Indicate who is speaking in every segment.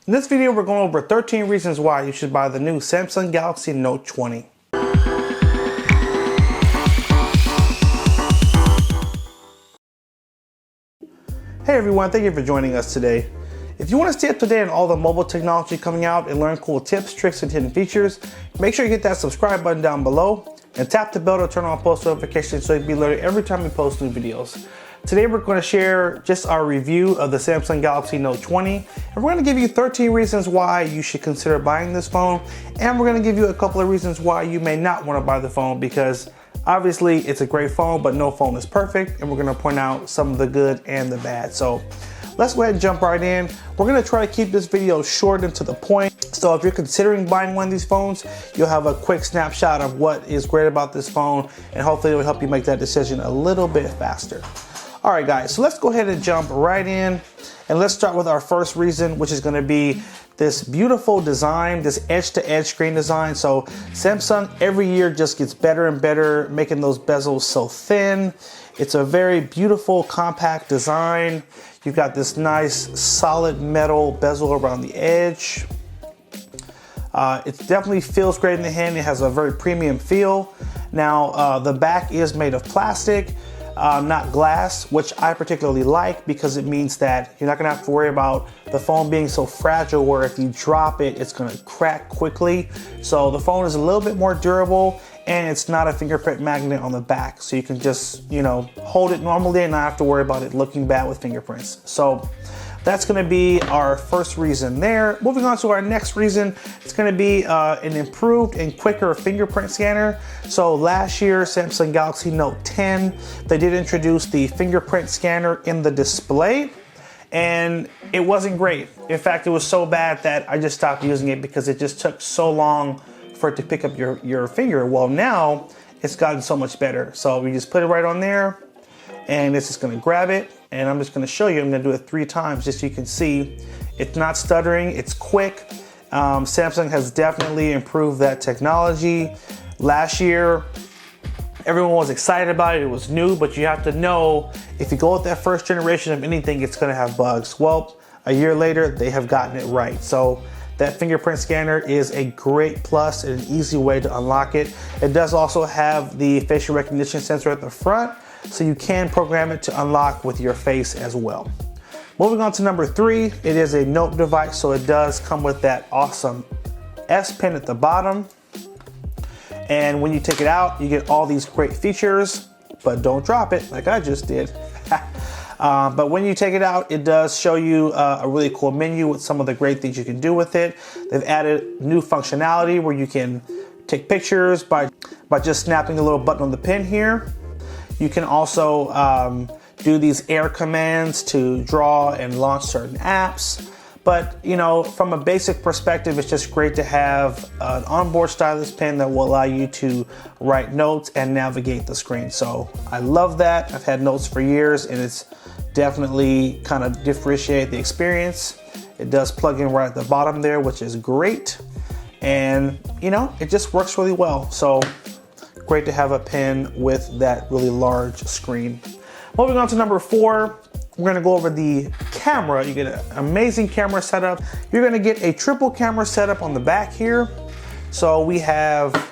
Speaker 1: In this video, we're going over 13 reasons why you should buy the new Samsung Galaxy Note 20. Hey everyone, thank you for joining us today. If you want to stay up to date on all the mobile technology coming out and learn cool tips, tricks, and hidden features, make sure you hit that subscribe button down below and tap the bell to turn on post notifications so you'll be alerted every time we post new videos. Today we're going to share just our review of the Samsung Galaxy Note 20, and we're going to give you 13 reasons why you should consider buying this phone, and we're going to give you a couple of reasons why you may not want to buy the phone, because obviously it's a great phone, but no phone is perfect, and we're going to point out some of the good and the bad. So let's go ahead and jump right in. We're going to try to keep this video short and to the point. So if you're considering buying one of these phones, you'll have a quick snapshot of what is great about this phone, and hopefully it will help you make that decision a little bit faster. All right, guys, so let's go ahead and jump right in, and let's start with our first reason, which is going to be this beautiful design, this edge-to-edge screen design. So Samsung every year just gets better and better, making those bezels so thin. It's a very beautiful, compact design. You've got this nice, solid metal bezel around the edge. It definitely feels great in the hand. It has a very premium feel. Now, the back is made of plastic, not glass, which I particularly like because it means that you're not gonna have to worry about the phone being so fragile where if you drop it, it's gonna crack quickly. So the phone is a little bit more durable, and it's not a fingerprint magnet on the back. So you can just, hold it normally and not have to worry about it looking bad with fingerprints. So that's gonna be our first reason there. Moving on to our next reason, it's gonna be an improved and quicker fingerprint scanner. So last year, Samsung Galaxy Note 10, they did introduce the fingerprint scanner in the display, and it wasn't great. In fact, it was so bad that I just stopped using it because it just took so long for it to pick up your finger. Well, now it's gotten so much better. So we just put it right on there, and it's just gonna grab it, and I'm just gonna show you. I'm gonna do it 3 times just so you can see. It's not stuttering, it's quick. Samsung has definitely improved that technology. Last year, everyone was excited about it. It was new, but you have to know, if you go with that first generation of anything, it's gonna have bugs. Well, a year later, they have gotten it right. So that fingerprint scanner is a great plus and an easy way to unlock it. It does also have the facial recognition sensor at the front, so you can program it to unlock with your face as well. Moving on to number 3, it is a Note device, so it does come with that awesome S Pen at the bottom. And when you take it out, you get all these great features, but don't drop it like I just did. But when you take it out, it does show you a really cool menu with some of the great things you can do with it. They've added new functionality where you can take pictures by just snapping the little button on the pen here. You can also do these air commands to draw and launch certain apps. But from a basic perspective, it's just great to have an onboard stylus pen that will allow you to write notes and navigate the screen. So I love that. I've had Notes for years, and it's definitely kind of differentiate the experience. It does plug in right at the bottom there, which is great. And it just works really well. So great to have a pen with that really large screen. Moving on to number 4, we're gonna go over the camera. You get an amazing camera setup. You're gonna get a triple camera setup on the back here. So we have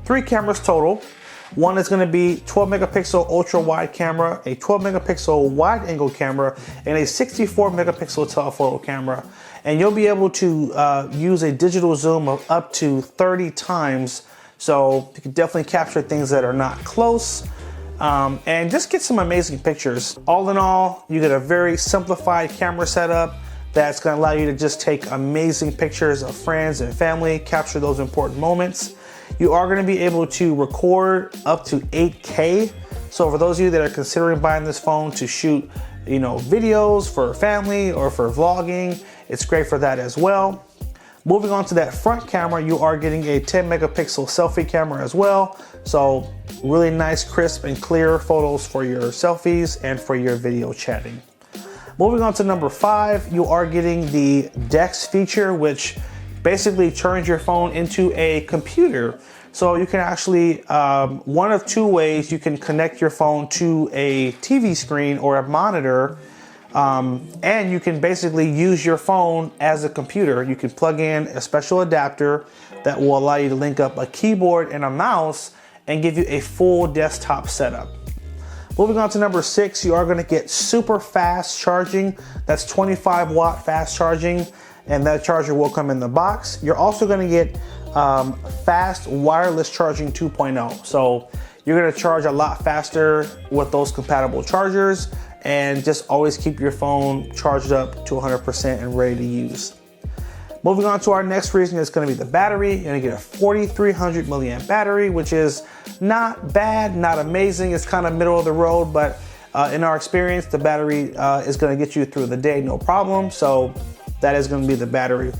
Speaker 1: 3 cameras total. One is gonna be 12 megapixel ultra wide camera, a 12 megapixel wide angle camera, and a 64 megapixel telephoto camera. And you'll be able to use a digital zoom of up to 30 times. So you can definitely capture things that are not close, and just get some amazing pictures. All in all, you get a very simplified camera setup that's gonna allow you to just take amazing pictures of friends and family, capture those important moments. You are gonna be able to record up to 8K. So for those of you that are considering buying this phone to shoot, videos for family or for vlogging, it's great for that as well. Moving on to that front camera, you are getting a 10 megapixel selfie camera as well. So really nice, crisp and clear photos for your selfies and for your video chatting. Moving on to number 5, you are getting the DeX feature, which basically turns your phone into a computer. So you can actually, one of 2 ways you can connect your phone to a TV screen or a monitor And you can basically use your phone as a computer. You can plug in a special adapter that will allow you to link up a keyboard and a mouse and give you a full desktop setup. Moving on to number 6, you are going to get super fast charging. That's 25 watt fast charging, and that charger will come in the box. You're also going to get fast wireless charging 2.0. So you're going to charge a lot faster with those compatible chargers, and just always keep your phone charged up to 100% and ready to use. Moving on to our next reason, it's going to be the battery. You're going to get a 4,300 milliamp battery, which is not bad, not amazing. It's kind of middle of the road, but in our experience, the battery is going to get you through the day, no problem. So that is going to be the battery.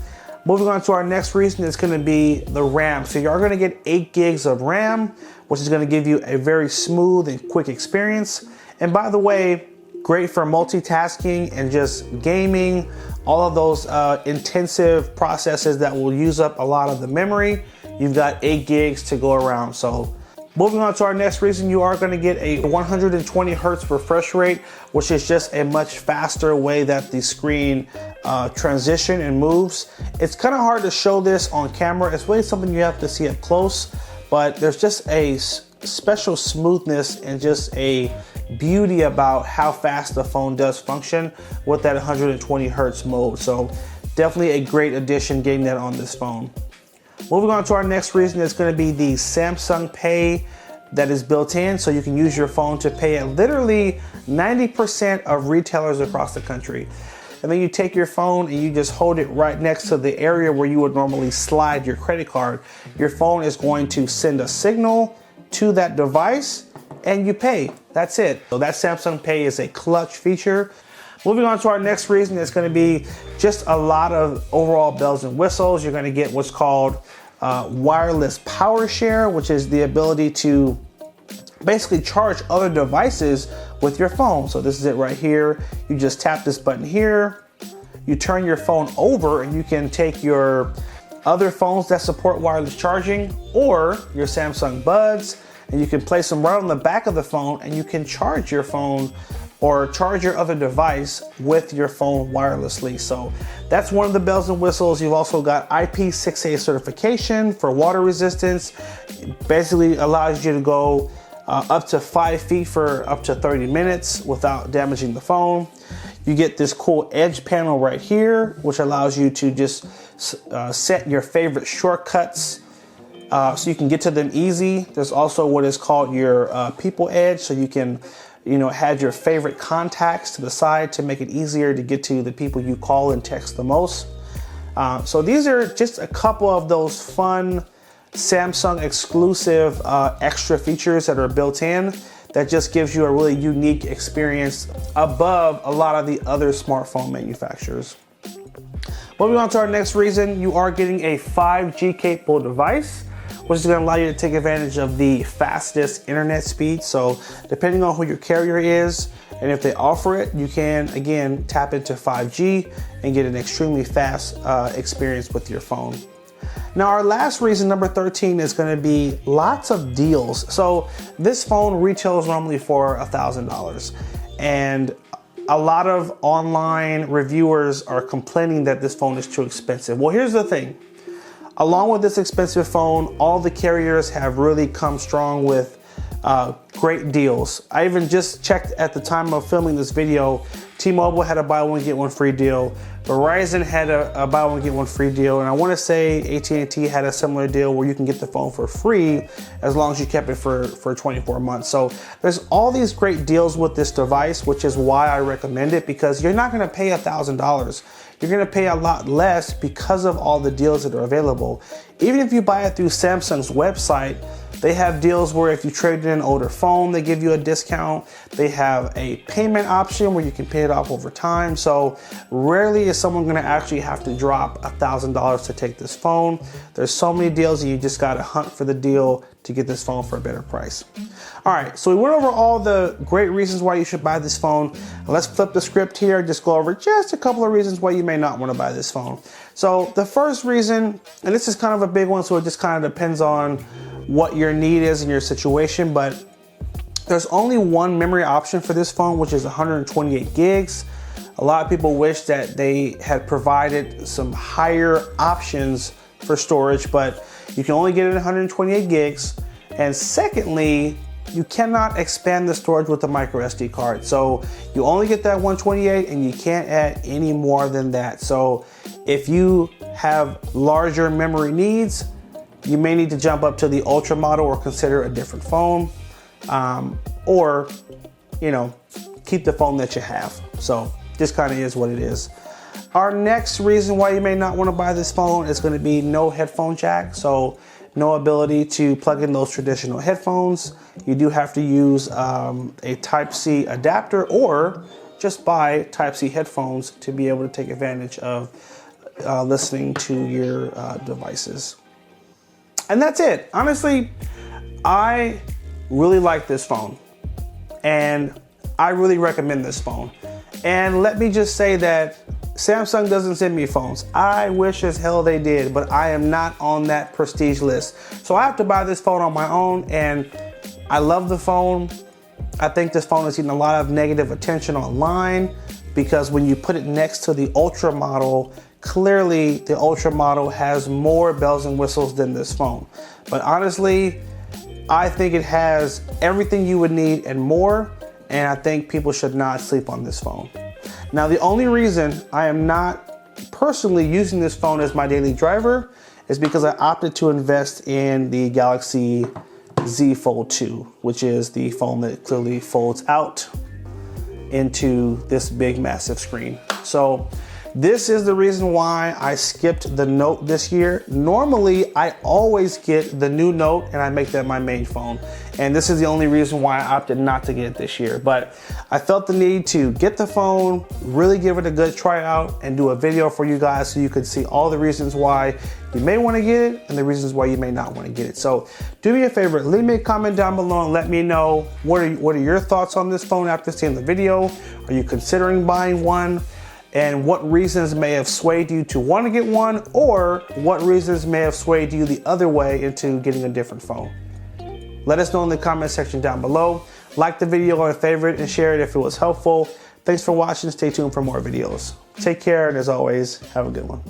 Speaker 1: Moving on to our next reason, it's going to be the RAM. So you are going to get 8 gigs of RAM, which is going to give you a very smooth and quick experience. And by the way, great for multitasking and just gaming, all of those intensive processes that will use up a lot of the memory. You've got 8 gigs to go around. So moving on to our next reason, you are going to get a 120 hertz refresh rate, which is just a much faster way that the screen transition and moves. It's kind of hard to show this on camera. It's really something you have to see up close, but there's just a special smoothness and just a beauty about how fast the phone does function with that 120 hertz mode. So definitely a great addition getting that on this phone. Moving on to our next reason, it's going to be the Samsung Pay that is built in, so you can use your phone to pay at literally 90% of retailers across the country. And then you take your phone and you just hold it right next to the area where you would normally slide your credit card. Your phone is going to send a signal to that device and you pay. That's it. So that Samsung Pay is a clutch feature. Moving on to our next reason, it's going to be just a lot of overall bells and whistles. You're going to get what's called wireless power share, which is the ability to basically charge other devices with your phone. So this is it right here. You just tap this button here, you turn your phone over, and you can take your other phones that support wireless charging or your Samsung Buds, and you can place them right on the back of the phone, and you can charge your phone or charge your other device with your phone wirelessly. So that's one of the bells and whistles. You've also got IP6A certification for water resistance. It basically allows you to go up to 5 feet for up to 30 minutes without damaging the phone. You get this cool edge panel right here, which allows you to just set your favorite shortcuts so you can get to them easy. There's also what is called your people edge, so you can add your favorite contacts to the side to make it easier to get to the people you call and text the most. So these are just a couple of those fun Samsung exclusive extra features that are built in that just gives you a really unique experience above a lot of the other smartphone manufacturers. Moving on to our next reason, you are getting a 5G capable device, which is going to allow you to take advantage of the fastest internet speed. So depending on who your carrier is and if they offer it, you can again tap into 5G and get an extremely fast experience with your phone. Now our last reason, number 13, is going to be lots of deals. So this phone retails normally for $1,000, and a lot of online reviewers are complaining that this phone is too expensive. Well, here's the thing. Along with this expensive phone, all the carriers have really come strong with great deals. I even just checked at the time of filming this video, T-Mobile had a buy one get one free deal. Verizon had a buy one get one free deal, and I want to say AT&T had a similar deal where you can get the phone for free as long as you kept it for 24 months. So there's all these great deals with this device, which is why I recommend it, because you're not going to pay $1,000. You're going to pay a lot less because of all the deals that are available. Even if you buy it through Samsung's website, they have deals where if you trade in an older phone, they give you a discount. They have a payment option where you can pay it off over time. So rarely is someone going to actually have to drop $1,000 to take this phone. There's so many deals and you just got to hunt for the deal to get this phone for a better price. All right, so we went over all the great reasons why you should buy this phone. Let's flip the script here, just go over just a couple of reasons why you may not want to buy this phone. So the first reason, and this is kind of a big one, so it just kind of depends on what your need is in your situation, but there's only one memory option for this phone, which is 128 gigs. A lot of people wish that they had provided some higher options for storage, but you can only get it at 128 gigs. And secondly, you cannot expand the storage with the micro SD card. So you only get that 128 and you can't add any more than that. So if you have larger memory needs, you may need to jump up to the Ultra model or consider a different phone, or, you know, keep the phone that you have. So this kind of is what it is. Our next reason why you may not want to buy this phone is going to be no headphone jack. So no ability to plug in those traditional headphones. You do have to use a Type-C adapter or just buy Type-C headphones to be able to take advantage of listening to your devices. And that's it. Honestly, I really like this phone and I really recommend this phone. And let me just say that Samsung doesn't send me phones. I wish as hell they did, but I am not on that prestige list. So I have to buy this phone on my own, and I love the phone. I think this phone is getting a lot of negative attention online because when you put it next to the Ultra model, clearly the Ultra model has more bells and whistles than this phone. But honestly, I think it has everything you would need and more, and I think people should not sleep on this phone. Now, the only reason I am not personally using this phone as my daily driver is because I opted to invest in the Galaxy Z Fold 2, which is the phone that clearly folds out into this big, massive screen. So this is the reason why I skipped the Note this year. Normally, I always get the new Note and I make that my main phone. And this is the only reason why I opted not to get it this year. But I felt the need to get the phone, really give it a good try out, and do a video for you guys so you could see all the reasons why you may want to get it and the reasons why you may not want to get it. So do me a favor, leave me a comment down below and let me know what are your thoughts on this phone after seeing the video. Are you considering buying one? And what reasons may have swayed you to want to get one, or what reasons may have swayed you the other way into getting a different phone. Let us know in the comment section down below. Like the video or favorite and share it if it was helpful. Thanks for watching. Stay tuned for more videos. Take care, and as always, have a good one.